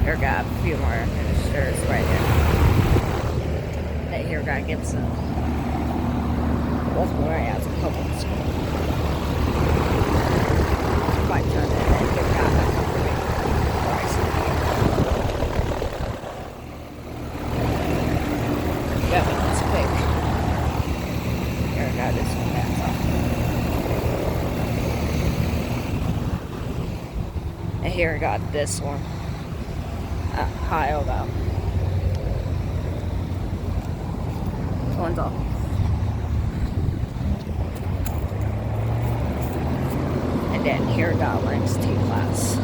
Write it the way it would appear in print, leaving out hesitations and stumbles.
Here got a few more ministers right here. That here got Gibson. What's more as a public school. It's quite turned in and here got a price. Yeah, but it's big. Here got this one that's off. And here got this one. Ohio though. This one's off. And then here got Lance T class.